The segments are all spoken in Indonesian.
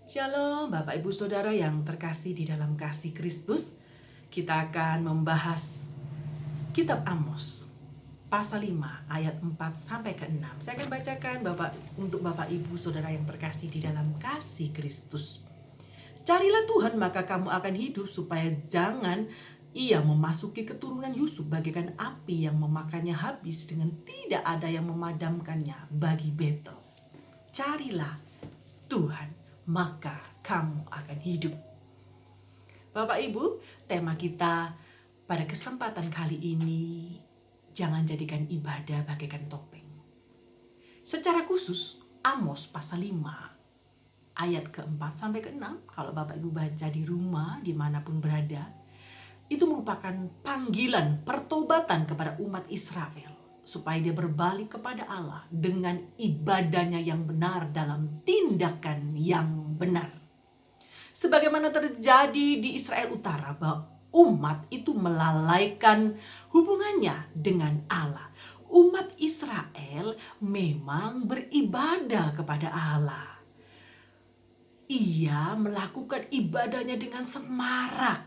Shalom Bapak Ibu Saudara yang terkasih di dalam kasih Kristus. Kita akan membahas kitab Amos pasal 5 ayat 4 sampai ke 6. Saya akan bacakan untuk Bapak Ibu Saudara yang terkasih di dalam kasih Kristus. Carilah Tuhan maka kamu akan hidup, supaya jangan ia memasuki keturunan Yusuf bagaikan api yang memakannya habis, dengan tidak ada yang memadamkannya bagi Betel. Carilah Tuhan maka kamu akan hidup. Bapak Ibu, tema kita pada kesempatan kali ini, jangan jadikan ibadah bagaikan topeng. Secara khusus, Amos pasal 5 ayat ke-4 sampai ke-6, kalau Bapak Ibu baca di rumah dimanapun berada, itu merupakan panggilan pertobatan kepada umat Israel, supaya dia berbalik kepada Allah dengan ibadahnya yang benar dalam tindakan yang benar. Sebagaimana terjadi di Israel Utara, bahwa umat itu melalaikan hubungannya dengan Allah. Umat Israel memang beribadah kepada Allah. Ia melakukan ibadahnya dengan semarak,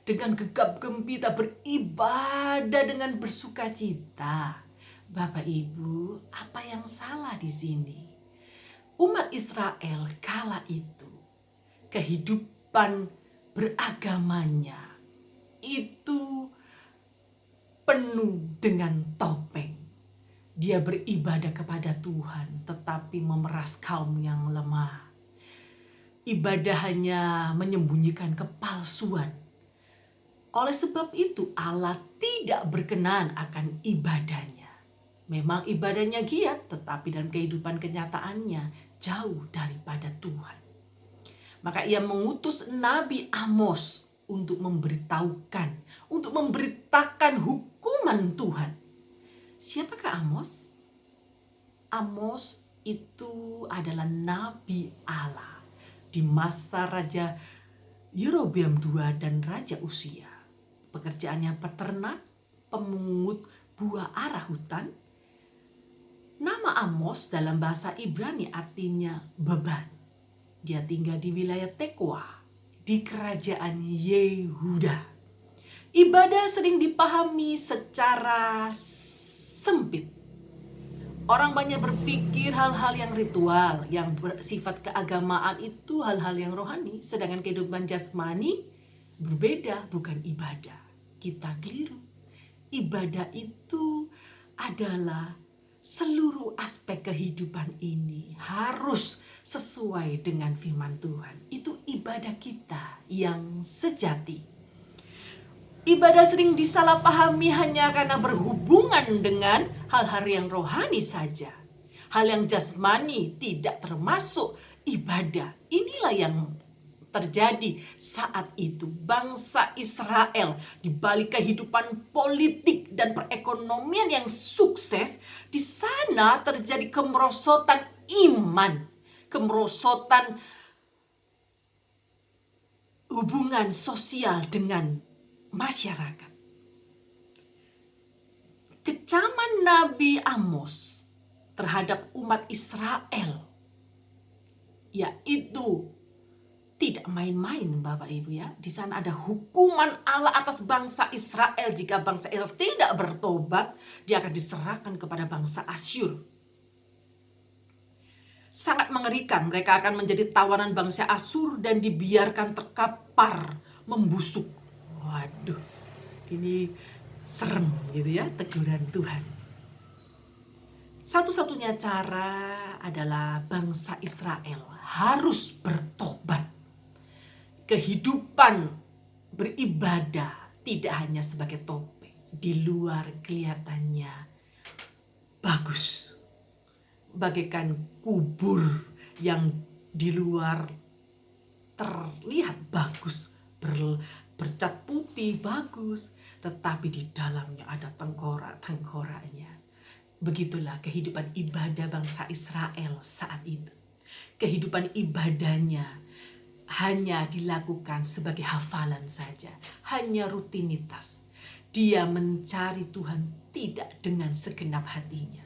dengan gegap gempita, beribadah dengan bersuka cita. Bapak Ibu, apa yang salah di sini? Umat Israel kala itu, kehidupan beragamanya itu penuh dengan topeng. Dia beribadah kepada Tuhan, tetapi memeras kaum yang lemah. Ibadah hanya menyembunyikan kepalsuan. Oleh sebab itu Allah tidak berkenan akan ibadahnya. Memang ibadahnya giat, tetapi dalam kehidupan kenyataannya jauh daripada Tuhan. Maka ia mengutus Nabi Amos untuk memberitakan hukuman Tuhan. Siapakah Amos? Amos itu adalah Nabi Allah di masa Raja Yerobeam II dan Raja Usia. Pekerjaannya peternak, pemungut buah arah hutan. Nama Amos dalam bahasa Ibrani artinya beban. Dia tinggal di wilayah Tekoa, di kerajaan Yehuda. Ibadah sering dipahami secara sempit. Orang banyak berpikir hal-hal yang ritual, yang bersifat keagamaan itu hal-hal yang rohani. Sedangkan kehidupan jasmani berbeda, bukan ibadah. Kita keliru. Ibadah itu adalah seluruh aspek kehidupan ini harus sesuai dengan firman Tuhan. Itu ibadah kita yang sejati. Ibadah sering disalahpahami hanya karena berhubungan dengan hal-hal yang rohani saja. Hal yang jasmani tidak termasuk ibadah. Inilah yang terjadi saat itu. Bangsa Israel di balik kehidupan politik dan perekonomian yang sukses, di sana terjadi kemerosotan iman, kemerosotan hubungan sosial dengan masyarakat. Kecaman Nabi Amos terhadap umat Israel yaitu tidak main-main, Bapak Ibu ya. Di sana ada hukuman Allah atas bangsa Israel. Jika bangsa Israel tidak bertobat, dia akan diserahkan kepada bangsa Asyur. Sangat mengerikan, mereka akan menjadi tawanan bangsa Asyur dan dibiarkan terkapar, membusuk. Waduh, ini serem gitu ya, teguran Tuhan. Satu-satunya cara adalah bangsa Israel harus bertobat. Kehidupan beribadah tidak hanya sebagai topeng, di luar kelihatannya bagus, bagaikan kubur yang di luar terlihat bagus, bercat putih bagus, tetapi di dalamnya ada tengkorak-tengkoraknya. Begitulah kehidupan ibadah bangsa Israel saat itu. Kehidupan ibadahnya hanya dilakukan sebagai hafalan saja, hanya rutinitas. Dia mencari Tuhan tidak dengan segenap hatinya.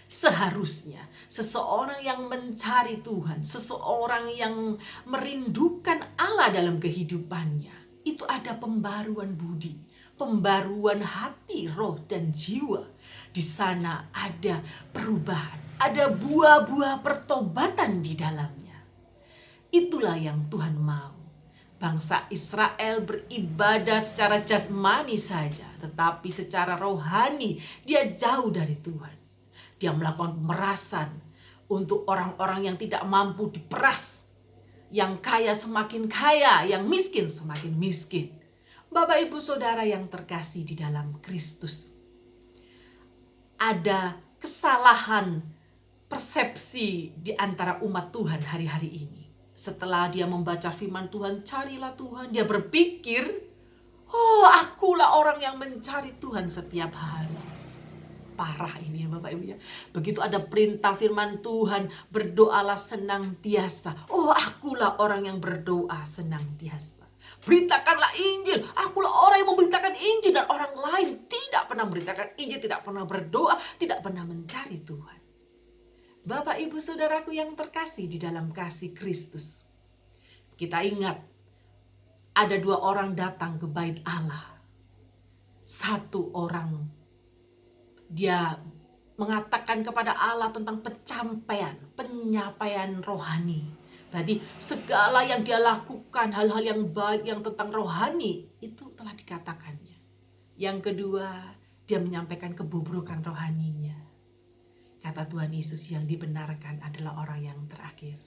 Seharusnya seseorang yang mencari Tuhan, seseorang yang merindukan Allah dalam kehidupannya, itu ada pembaruan budi, pembaruan hati, roh, dan jiwa. Di sana ada perubahan, ada buah-buah pertobatan di dalamnya. Itulah yang Tuhan mau. Bangsa Israel beribadah secara jasmani saja, tetapi secara rohani dia jauh dari Tuhan. Dia melakukan pemerasan untuk orang-orang yang tidak mampu diperas. Yang kaya semakin kaya, yang miskin semakin miskin. Bapak Ibu Saudara yang terkasih di dalam Kristus, ada kesalahan persepsi di antara umat Tuhan hari-hari ini. Setelah dia membaca firman Tuhan, carilah Tuhan, dia berpikir, oh, akulah orang yang mencari Tuhan setiap hari. Parah ini ya Bapak Ibu ya. Begitu ada perintah firman Tuhan, berdoalah senantiasa. Oh, akulah orang yang berdoa senantiasa. Beritakanlah Injil. Akulah orang yang memberitakan Injil, dan orang lain tidak pernah memberitakan Injil, tidak pernah berdoa, tidak pernah mencari Tuhan. Bapak Ibu Saudaraku yang terkasih di dalam kasih Kristus, kita ingat ada 2 orang datang ke bait Allah. Satu orang dia mengatakan kepada Allah tentang penyapaian rohani. Berarti segala yang dia lakukan, hal-hal yang baik yang tentang rohani, itu telah dikatakannya. Yang kedua, dia menyampaikan kebobrokan rohaninya. Kata Tuhan Yesus, yang dibenarkan adalah orang yang terakhir.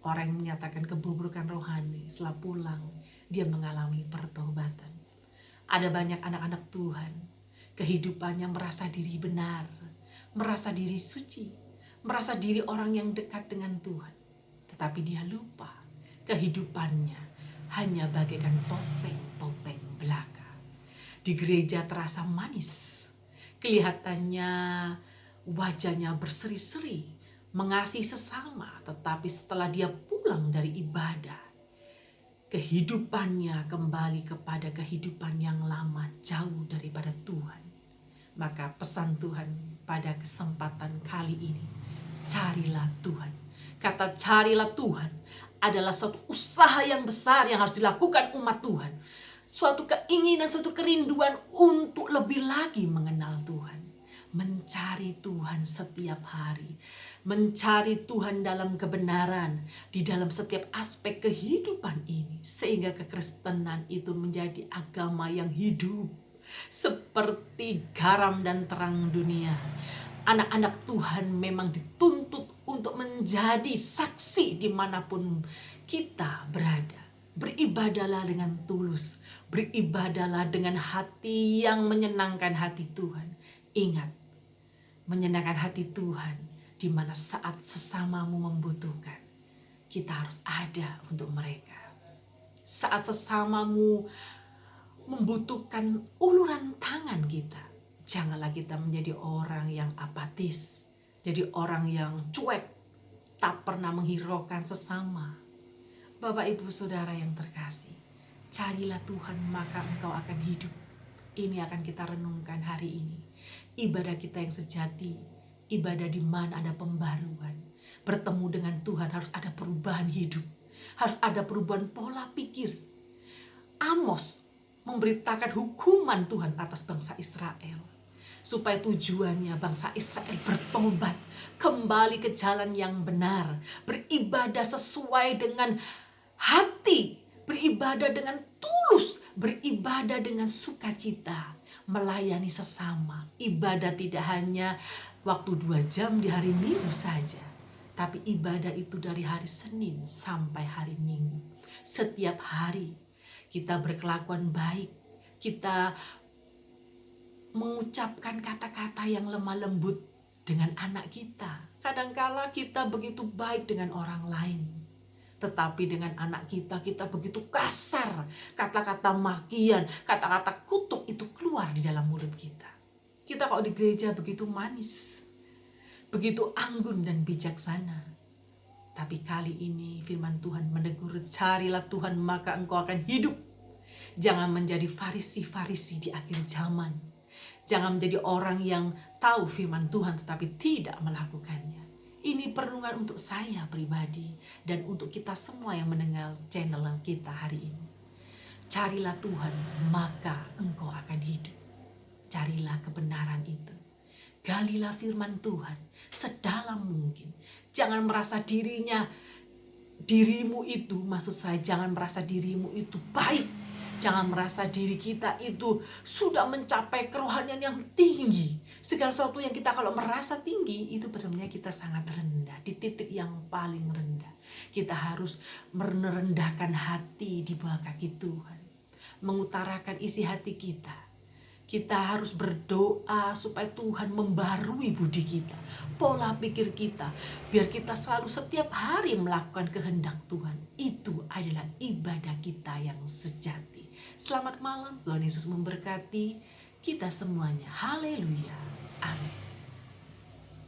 Orang yang menyatakan kebobrokan rohani, setelah pulang, dia mengalami pertobatan. Ada banyak anak-anak Tuhan, kehidupannya merasa diri benar, merasa diri suci, merasa diri orang yang dekat dengan Tuhan. Tetapi dia lupa kehidupannya hanya bagaikan topeng-topeng belaka. Di gereja terasa manis, kelihatannya wajahnya berseri-seri, mengasihi sesama. Tetapi setelah dia pulang dari ibadah, kehidupannya kembali kepada kehidupan yang lama, jauh daripada Tuhan. Maka pesan Tuhan pada kesempatan kali ini, carilah Tuhan. Kata carilah Tuhan adalah suatu usaha yang besar yang harus dilakukan umat Tuhan. Suatu keinginan, suatu kerinduan untuk lebih lagi mengenal Tuhan. Mencari Tuhan setiap hari, mencari Tuhan dalam kebenaran di dalam setiap aspek kehidupan ini, sehingga kekristenan itu menjadi agama yang hidup seperti garam dan terang dunia. Anak-anak Tuhan memang dituntut untuk menjadi saksi dimanapun kita berada. Beribadalah dengan tulus, beribadalah dengan hati yang menyenangkan hati Tuhan. Ingat, menyenangkan hati Tuhan di mana saat sesamamu membutuhkan, kita harus ada untuk mereka. Saat sesamamu membutuhkan uluran tangan kita, janganlah kita menjadi orang yang apatis, jadi orang yang cuek, tak pernah menghiraukan sesama. Bapak Ibu Saudara yang terkasih, carilah Tuhan maka engkau akan hidup. Ini akan kita renungkan hari ini. Ibadah kita yang sejati, ibadah di mana ada pembaruan. Bertemu dengan Tuhan harus ada perubahan hidup, harus ada perubahan pola pikir. Amos memberitakan hukuman Tuhan atas bangsa Israel, supaya tujuannya bangsa Israel bertobat, kembali ke jalan yang benar, beribadah sesuai dengan hati, beribadah dengan tulus, beribadah dengan sukacita, melayani sesama. Ibadah tidak hanya waktu 2 jam di hari Minggu saja, tapi ibadah itu dari hari Senin sampai hari Minggu. Setiap hari kita berkelakuan baik, kita mengucapkan kata-kata yang lemah lembut dengan anak kita. Kadangkala kita begitu baik dengan orang lain, tetapi dengan anak kita begitu kasar. Kata-kata makian, kata-kata kutuk itu keluar di dalam mulut kita. Kita kalau di gereja begitu manis, begitu anggun dan bijaksana. Tapi kali ini firman Tuhan menegur, carilah Tuhan maka engkau akan hidup. Jangan menjadi farisi-farisi di akhir zaman. Jangan menjadi orang yang tahu firman Tuhan tetapi tidak melakukannya. Ini perenungan untuk saya pribadi dan untuk kita semua yang mendengar channel kita hari ini. Carilah Tuhan, maka engkau akan hidup. Carilah kebenaran itu. Galilah firman Tuhan sedalam mungkin. Jangan merasa dirimu itu, maksud saya jangan merasa dirimu itu baik. Jangan merasa diri kita itu sudah mencapai kerohanian yang tinggi. Segala sesuatu yang kita kalau merasa tinggi, itu benar-benar kita sangat rendah. Di titik yang paling rendah. Kita harus merendahkan hati di bawah kaki Tuhan. Mengutarakan isi hati kita. Kita harus berdoa supaya Tuhan membarui budi kita, pola pikir kita, biar kita selalu setiap hari melakukan kehendak Tuhan. Itu adalah ibadah kita yang sejati. Selamat malam, Tuhan Yesus memberkati kita semuanya. Haleluya. Amin.